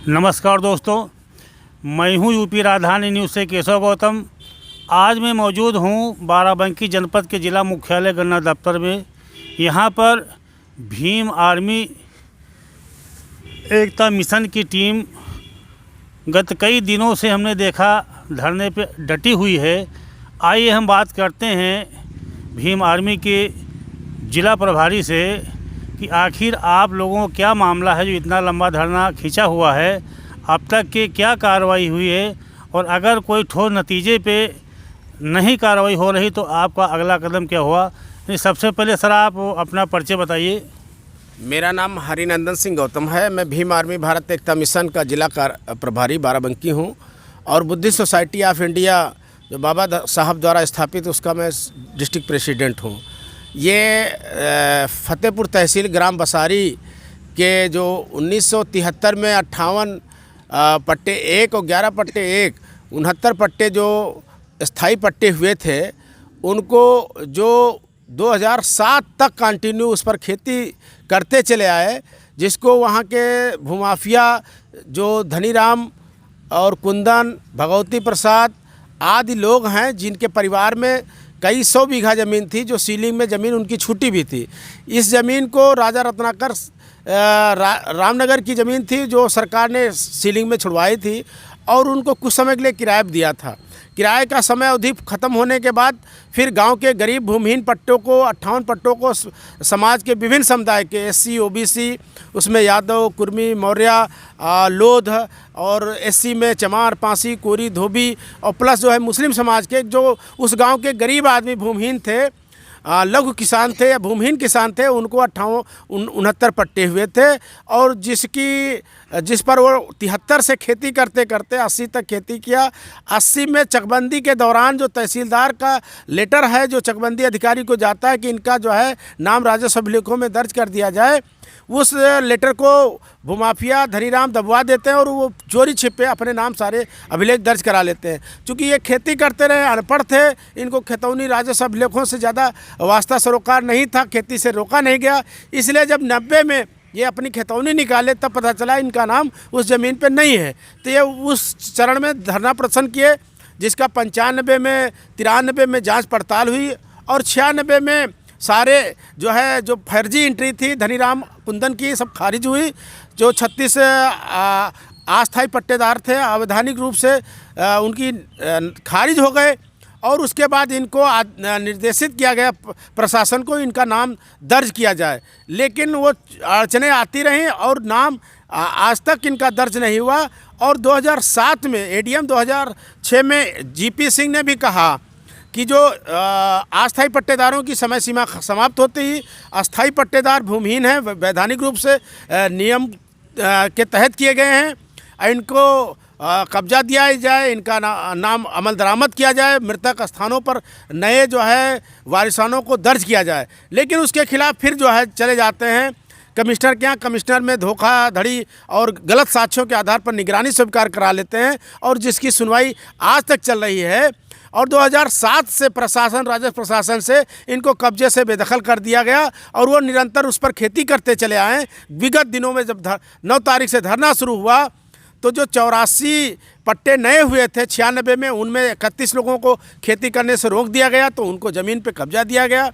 नमस्कार दोस्तों, मैं हूं यूपी राजधानी न्यूज़ से केशव गौतम। आज मैं मौजूद हूं बाराबंकी जनपद के ज़िला मुख्यालय गन्ना दफ्तर में। यहां पर भीम आर्मी एकता मिशन की टीम गत कई दिनों से हमने देखा धरने पे डटी हुई है। आइए हम बात करते हैं भीम आर्मी के ज़िला प्रभारी से कि आखिर आप लोगों को क्या मामला है जो इतना लंबा धरना खींचा हुआ है, अब तक के क्या कार्रवाई हुई है, और अगर कोई ठोस नतीजे पे नहीं कार्रवाई हो रही तो आपका अगला कदम क्या हुआ। सबसे पहले सर आप अपना परिचय बताइए। मेरा नाम हरिनंदन सिंह गौतम है। मैं भीम आर्मी भारत एकता मिशन का जिला प्रभारी बाराबंकी हूं और बुद्धिस्ट सोसाइटी ऑफ इंडिया जो बाबा साहब द्वारा स्थापित उसका मैं डिस्ट्रिक्ट प्रेसिडेंट हूं। ये फतेहपुर तहसील ग्राम बसारी के जो 1973 में 58 पट्टे 1 और 11 पट्टे 1 69 पट्टे जो स्थाई पट्टे हुए थे, उनको जो 2007 तक कंटिन्यू उस पर खेती करते चले आए, जिसको वहाँ के भूमाफिया जो धनीराम और कुंदन, भगवती प्रसाद आदि लोग हैं, जिनके परिवार में कई 100 बीघा ज़मीन थी, जो सीलिंग में ज़मीन उनकी छूटी भी थी। इस ज़मीन को राजा रत्नाकर रामनगर की ज़मीन थी जो सरकार ने सीलिंग में छुड़वाई थी और उनको कुछ समय के लिए किराए पर दिया था। किराए का समय अवधि ख़त्म होने के बाद फिर गांव के गरीब भूमिहीन पट्टों को 58 पट्टों को समाज के विभिन्न समुदाय के SC OBC, उसमें यादव, कुर्मी, मौर्य, लोध और SC में चमार, पांसी, कोरी, धोबी और प्लस जो है मुस्लिम समाज के जो उस गांव के गरीब आदमी भूमिहीन थे, लघु किसान थे या भूमिहीन किसान थे, उनको 69 पट्टे हुए थे और जिस पर वो 73 से खेती करते करते 80 तक खेती किया। 80 में चकबंदी के दौरान जो तहसीलदार का लेटर है जो चकबंदी अधिकारी को जाता है कि इनका जो है नाम राजस्व अभिलेखों में दर्ज कर दिया जाए, उस लेटर को भूमाफिया धनीराम दबवा देते हैं और वो चोरी छिपे अपने नाम सारे अभिलेख दर्ज करा लेते हैं। चूँकि ये खेती करते रहे, अनपढ़ थे, इनको खेतौनी राजस्व अभिलेखों से ज़्यादा वास्ता सरोकार नहीं था, खेती से रोका नहीं गया। इसलिए जब 90 में ये अपनी खेतौनी निकाले तब पता चला इनका नाम उस ज़मीन पे नहीं है। तो ये उस चरण में धरना प्रदर्शन किए, जिसका 95 में 93 में जांच पड़ताल हुई और 96 में सारे जो है जो फर्जी एंट्री थी धनीराम कुंदन की सब खारिज हुई। जो 36 अस्थायी पट्टेदार थे अवैधानिक रूप से उनकी खारिज हो गए और उसके बाद इनको निर्देशित किया गया प्रशासन को इनका नाम दर्ज किया जाए, लेकिन वो अड़चनें आती रहीं और नाम आज तक इनका दर्ज नहीं हुआ। और 2007 में ADM 2006 में GP सिंह ने भी कहा कि जो अस्थायी पट्टेदारों की समय सीमा समाप्त होते ही अस्थायी पट्टेदार भूमिहीन हैं, वैधानिक रूप से नियम के तहत किए गए हैं, इनको कब्जा दिया जाए, इनका नाम अमल दरामद किया जाए, मृतक स्थानों पर नए जो है वारिसानों को दर्ज किया जाए। लेकिन उसके खिलाफ फिर जो है चले जाते हैं कमिश्नर के यहाँ। कमिश्नर में धोखाधड़ी और गलत साक्ष्यों के आधार पर निगरानी स्वीकार करा लेते हैं और जिसकी सुनवाई आज तक चल रही है। और 2007 से राजस्व प्रशासन से इनको कब्जे से बेदखल कर दिया गया और वो निरंतर उस पर खेती करते चले आए। विगत दिनों में जब 9 तारीख से धरना शुरू हुआ तो जो 84 पट्टे नए हुए थे 96 में, उनमें 31 लोगों को खेती करने से रोक दिया गया, तो उनको ज़मीन पे कब्जा दिया गया।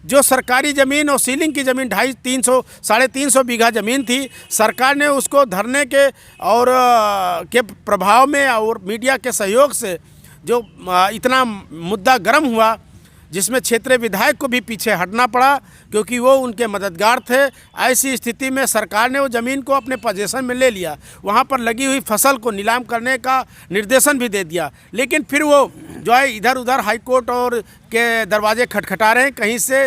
जो सरकारी ज़मीन और सीलिंग की ज़मीन 350 बीघा ज़मीन थी, सरकार ने उसको धरने के और के प्रभाव में और मीडिया के सहयोग से जो इतना मुद्दा गर्म हुआ, जिसमें क्षेत्रीय विधायक को भी पीछे हटना पड़ा क्योंकि वो उनके मददगार थे। ऐसी स्थिति में सरकार ने वो ज़मीन को अपने पोजीशन में ले लिया, वहाँ पर लगी हुई फसल को नीलाम करने का निर्देशन भी दे दिया। लेकिन फिर वो जो है इधर उधर हाई कोर्ट और के दरवाजे खटखटा रहे हैं कहीं से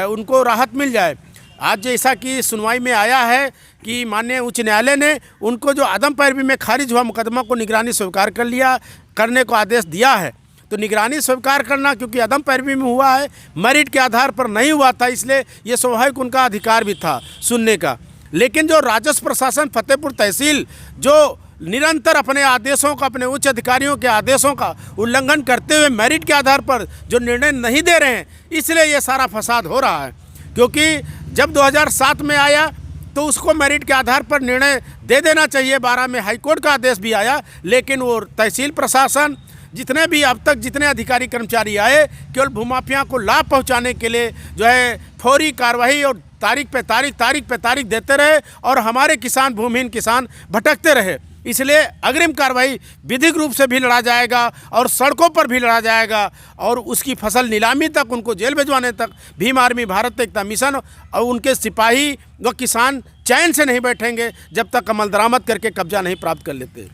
उनको राहत मिल जाए। आज जैसा कि सुनवाई में आया है कि माननीय उच्च न्यायालय ने उनको जो अदम पैरवी में खारिज हुआ मुकदमा को निगरानी स्वीकार करने को आदेश दिया है। तो निगरानी स्वीकार करना क्योंकि अदम पैरवी में हुआ है, मेरिट के आधार पर नहीं हुआ था, इसलिए ये स्वाभाविक उनका अधिकार भी था सुनने का। लेकिन जो राजस्व प्रशासन फतेहपुर तहसील जो निरंतर अपने आदेशों का, अपने उच्च अधिकारियों के आदेशों का उल्लंघन करते हुए मेरिट के आधार पर जो निर्णय नहीं दे रहे हैं, इसलिए ये सारा फसाद हो रहा है। क्योंकि जब 2007 में आया तो उसको मेरिट के आधार पर निर्णय दे देना चाहिए। 12 में हाईकोर्ट का आदेश भी आया, लेकिन वो तहसील प्रशासन जितने भी अब तक जितने अधिकारी कर्मचारी आए, केवल भूमाफिया को लाभ पहुंचाने के लिए जो है फौरी कार्रवाई और तारीख पे तारीख देते रहे और हमारे किसान, भूमिहीन किसान भटकते रहे। इसलिए अग्रिम कार्रवाई विधिक रूप से भी लड़ा जाएगा और सड़कों पर भी लड़ा जाएगा और उसकी फसल नीलामी तक, उनको जेल भिजवाने तक भीम आर्मी भारत एकता मिशन और उनके सिपाही व किसान चैन से नहीं बैठेंगे जब तक अमल दरामद करके कब्जा नहीं प्राप्त कर लेते।